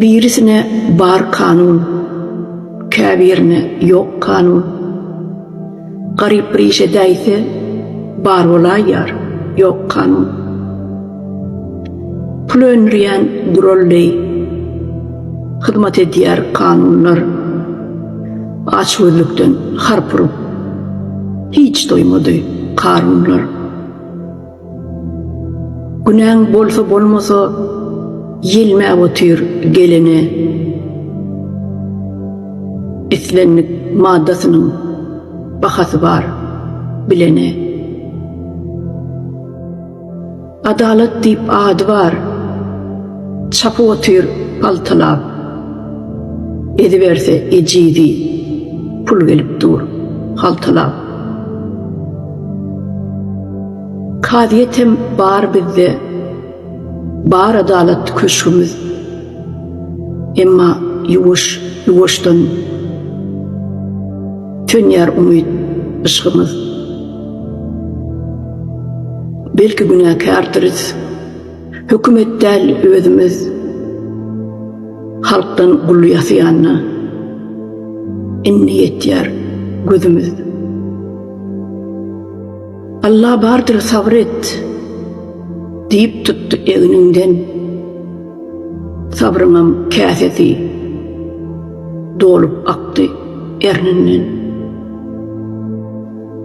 Birisine bar kanun, käbirine yok kanun. Garip rişe däýse bar bolayar, yok kanun. Pul önriýän gurolley, hyzmat edýär kanunlar. Açgözlükden harpurup, hiç doýmady kanunlar. Günäň bolsa bolmasa, yelmä otyr gelene. İslenlik maddasynyň bahasy bar, bilene. Adalet diýip ady bar, çapy otyr paltalap. Ediberse ejidi, pul gelip dur, haltalap. Kadiyetem bar bizde, bar adalet köşkümüz. Emma yuwaşdan tönýär umyt ışgymyz. Belki günäkärdirys, hökümet däl özümiz, halkdan gully ýasýanyna inni ýetýär gözümüz. Allah bardyr sabr et, diýip tutdy egininden. Sabrymam käsesi dolup akdy erninden.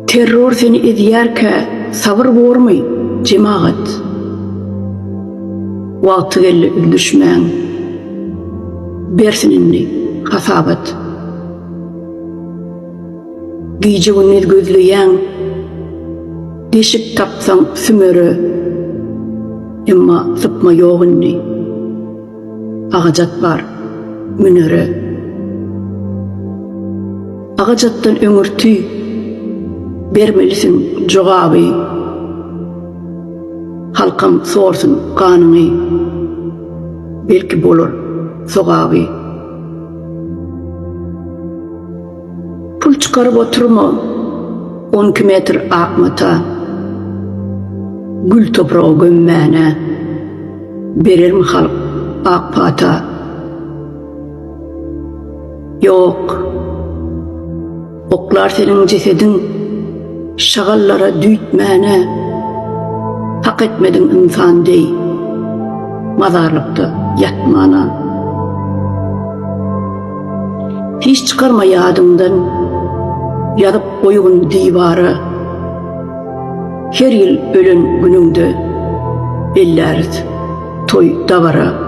Terror seni edýärkä sabr bormy jemaat. Wagty geldi düşmäň, bersininni hasabat. Giýje günnet gözleýän, deşik tapsaň sümeri, emma sypma ýogunni. Agajat bar, münere. Agajatdan öňürtü, bermelisin jogaby. Halkam sorsun kanyny, belki bolur sogaby. Pul çıkarıp oturma 12 metr akmata, gül toprağı gömmene, berer mi halk akpata? Yok, oklar senin cesedin şagallara düýtmäne, hak etmedin insan dey, mazarlıkta yatmana. Hiç çıkarma yadından, yadıp koygun divara. Her yıl ölün gününgde, elläriz toy davara.